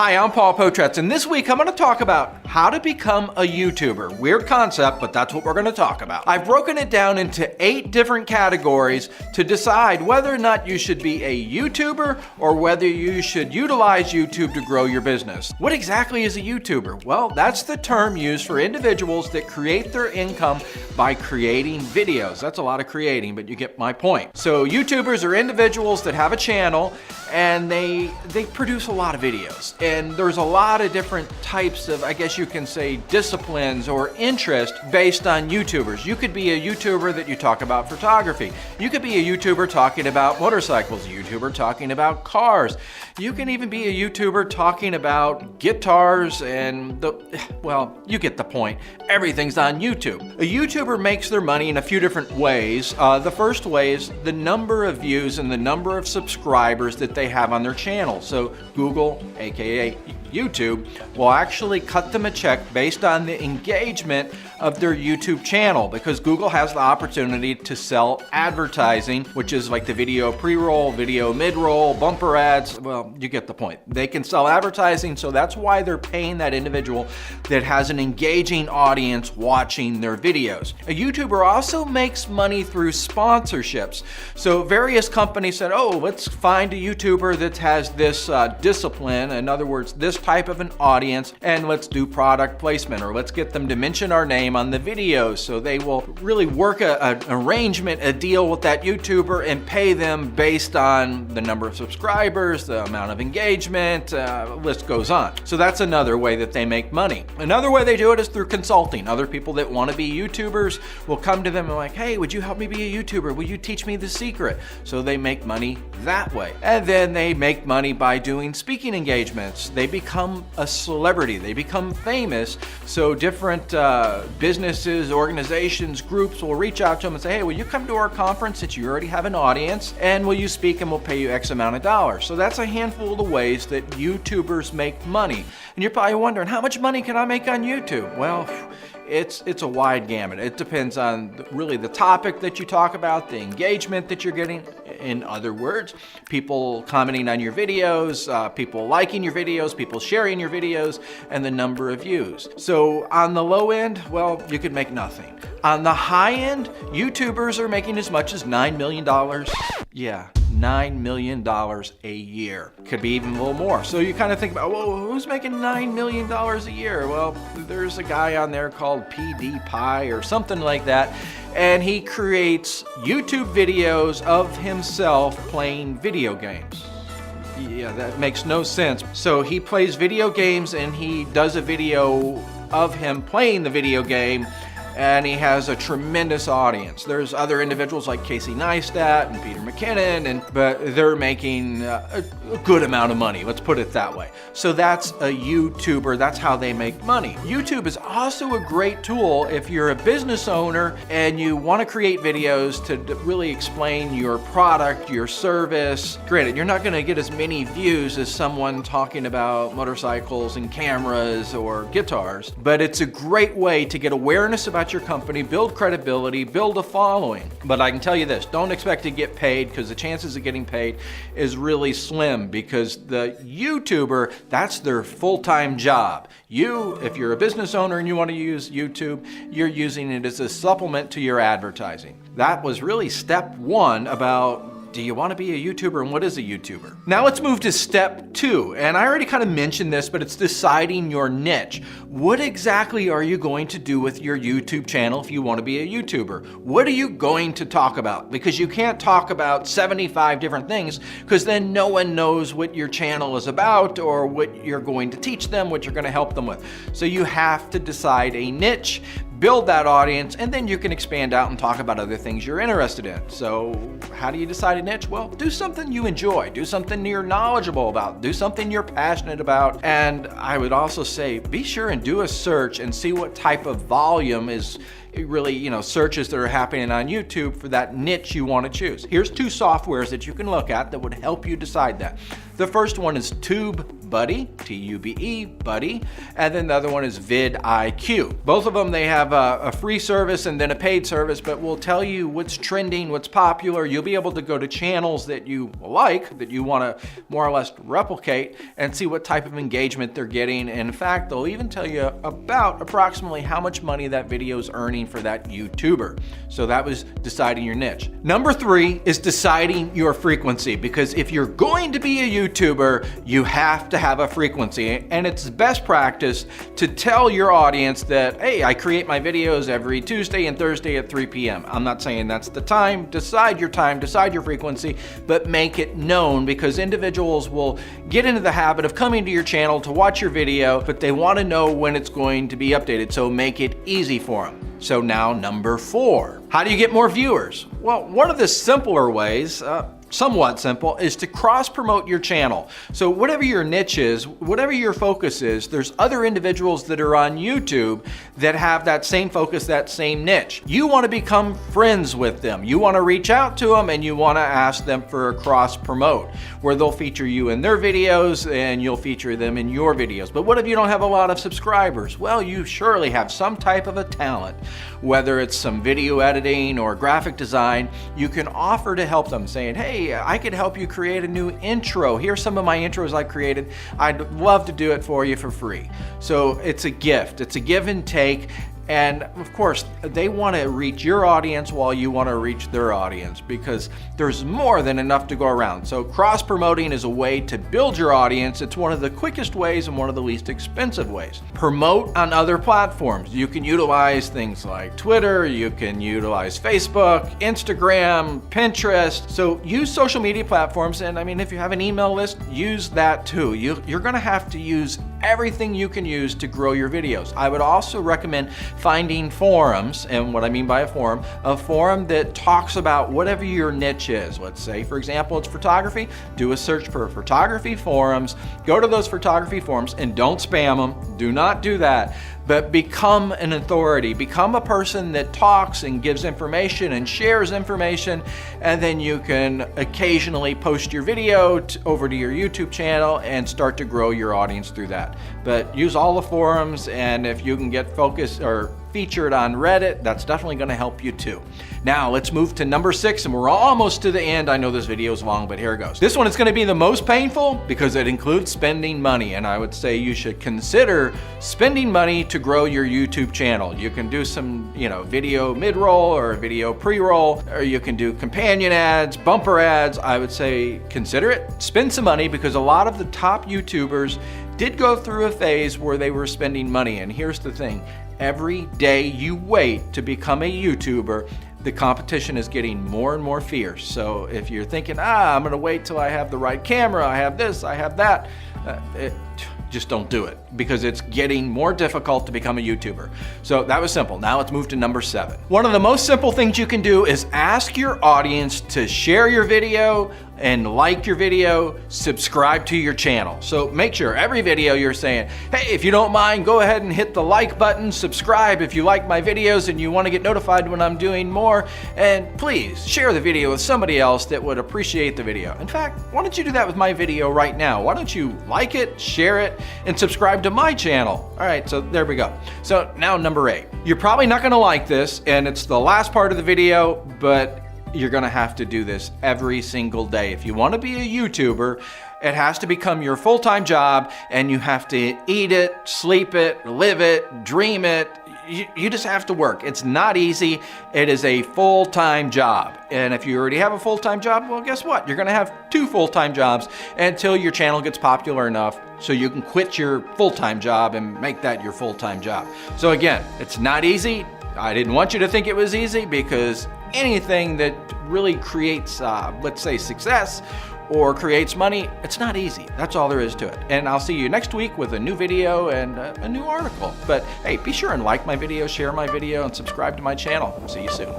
Hi, I'm Potratz, and this week I'm going to talk about how to become a YouTuber. Weird concept, but that's what we're going to talk about. I've broken it down into 8 different categories to decide whether or not you should be a YouTuber or whether you should utilize YouTube to grow your business. What exactly is a YouTuber? Well, that's the term used for individuals that create their income by creating videos. That's a lot of creating, but you get my point. So YouTubers are individuals that have a channel and they produce a lot of videos. And there's a lot of different types of, I guess you can say, disciplines or interest based on YouTubers. You could be a YouTuber that you talk about photography. You could be a YouTuber talking about motorcycles, a YouTuber talking about cars. You can even be a YouTuber talking about guitars and well, you get the point. Everything's on YouTube. A YouTuber makes their money in a few different ways. The first way is the number of views and the number of subscribers that they have on their channel. So Google, aka YouTube, will actually cut them a check based on the engagement of their YouTube channel, because Google has the opportunity to sell advertising, which is like the video pre-roll, video mid-roll, bumper ads. Well, you get the point. They can sell advertising, so that's why they're paying that individual that has an engaging audience watching their videos. A YouTuber also makes money through sponsorships. So various companies said, oh, let's find a YouTuber that has this discipline, in other words, this type of an audience, and let's do product placement, or let's get them to mention our name on the videos. So they will really work an arrangement, a deal with that YouTuber and pay them based on the number of subscribers, the amount of engagement, list goes on. So that's another way that they make money. Another way they do it is through consulting. Other people that want to be YouTubers will come to them and like, hey, would you help me be a YouTuber? Will you teach me the secret? So they make money that way. And then they make money by doing speaking engagements. They become a celebrity. They become famous. So different businesses, organizations, groups will reach out to them and say, hey, will you come to our conference since you already have an audience, and will you speak and we'll pay you X amount of dollars. So that's a handful of the ways that YouTubers make money. And you're probably wondering, how much money can I make on YouTube? Well, it's a wide gamut. It depends on really the topic that you talk about, the engagement that you're getting. In other words, people commenting on your videos, people liking your videos, people sharing your videos, and the number of views. So on the low end, well, you could make nothing. On the high end, YouTubers are making as much as $9 million. Yeah. $9 million a year. Could be even a little more. So you kind of think about, well, who's making $9 million a year? Well, there's a guy on there called PewDiePie or something like that, and he creates YouTube videos of himself playing video games. Yeah, that makes no sense. So he plays video games and he does a video of him playing the video game, and he has a tremendous audience. There's other individuals like Casey Neistat and Peter McKinnon, but they're making a good amount of money, let's put it that way. So that's a YouTuber, that's how they make money. YouTube is also a great tool if you're a business owner and you want to create videos to really explain your product, your service. Granted, you're not going to get as many views as someone talking about motorcycles and cameras or guitars, but it's a great way to get awareness about your company, build credibility, build a following. But I can tell you this, don't expect to get paid, because the chances of getting paid is really slim, because the YouTuber, that's their full-time job. You, if you're a business owner and you want to use YouTube, you're using it as a supplement to your advertising. That was really step 1 about, do you want to be a YouTuber, and what is a YouTuber? Now let's move to step 2, and I already kind of mentioned this, but it's deciding your niche. What exactly are you going to do with your YouTube channel if you want to be a YouTuber? What are you going to talk about? Because you can't talk about 75 different things, because then no one knows what your channel is about or what you're going to teach them, what you're going to help them with. So you have to decide a niche, build that audience, and then you can expand out and talk about other things you're interested in. So how do you decide a niche? Well, do something you enjoy, do something you're knowledgeable about, do something you're passionate about. And I would also say, be sure and do a search and see what type of volume is really, searches that are happening on YouTube for that niche you want to choose. Here's 2 softwares that you can look at that would help you decide that. The first one is TubeBuddy, T-U-B-E, Buddy, and then the other one is vidIQ. Both of them, they have a free service and then a paid service, but will tell you what's trending, what's popular. You'll be able to go to channels that you like, that you want to more or less replicate, and see what type of engagement they're getting. And in fact, they'll even tell you about approximately how much money that video is earning for that YouTuber. So that was deciding your niche. Number 3 is deciding your frequency, because if you're going to be a YouTuber, you have to have a frequency, and it's best practice to tell your audience that, hey, I create my videos every Tuesday and Thursday at 3 p.m. I'm not saying that's the time. Decide your frequency, but make it known, because individuals will get into the habit of coming to your channel to watch your video, but they want to know when it's going to be updated, so make it easy for them. So now number 4, how do you get more viewers? Well, one of the simpler ways, somewhat simple, is to cross-promote your channel. So whatever your niche is, whatever your focus is, there's other individuals that are on YouTube that have that same focus, that same niche. You want to become friends with them. You want to reach out to them, and you want to ask them for a cross-promote, where they'll feature you in their videos and you'll feature them in your videos. But what if you don't have a lot of subscribers? Well, you surely have some type of a talent, whether it's some video editing or graphic design. You can offer to help them, saying, hey, I could help you create a new intro. Here's some of my intros I created. I'd love to do it for you for free. So it's a gift. It's a give and take. And of course, they want to reach your audience while you want to reach their audience, because there's more than enough to go around. So cross-promoting is a way to build your audience. It's one of the quickest ways and one of the least expensive ways. Promote on other platforms. You can utilize things like Twitter, you can utilize Facebook, Instagram, Pinterest. So use social media platforms, and I mean, if you have an email list, use that too. You're going to have to use everything you can use to grow your videos. I would also recommend finding forums, and what I mean by a forum that talks about whatever your niche is. Let's say, for example, it's photography. Do a search for photography forums. Go to those photography forums and don't spam them. Do not do that. But become an authority. Become a person that talks and gives information and shares information, and then you can occasionally post your video over to your YouTube channel and start to grow your audience through that. But use all the forums, and if you can get focused or featured on Reddit, that's definitely going to help you too. Now let's move to number 6, and we're almost to the end. I know this video is long, but here it goes. This one is going to be the most painful because it includes spending money, and I would say you should consider spending money to grow your YouTube channel. You can do some, video mid-roll or video pre-roll, or you can do companion ads, bumper ads. I would say consider it. Spend some money, because a lot of the top YouTubers did go through a phase where they were spending money. And here's the thing. Every day you wait to become a YouTuber, the competition is getting more and more fierce. So if you're thinking, I'm going to wait till I have the right camera, I have this, I have that, just don't do it, because it's getting more difficult to become a YouTuber. So that was simple. Now let's move to number 7. One of the most simple things you can do is ask your audience to share your video and like your video, subscribe to your channel. So make sure every video you're saying, hey, if you don't mind, go ahead and hit the like button, subscribe if you like my videos and you want to get notified when I'm doing more, and please share the video with somebody else that would appreciate the video. In fact, why don't you do that with my video right now? Why don't you like it, share it, and subscribe to my channel? All right, so there we go. So now number 8. You're probably not gonna like this, and it's the last part of the video, but you're gonna have to do this every single day. If you wanna be a YouTuber, it has to become your full-time job, and you have to eat it, sleep it, live it, dream it. You just have to work. It's not easy. It is a full-time job. And if you already have a full-time job, well, guess what? You're gonna have 2 full-time jobs until your channel gets popular enough so you can quit your full-time job and make that your full-time job. So again, it's not easy. I didn't want you to think it was easy, because anything that really creates, let's say, success or creates money, it's not easy. That's all there is to it. And I'll see you next week with a new video and a new article. But hey, be sure and like my video, share my video, and subscribe to my channel. See you soon.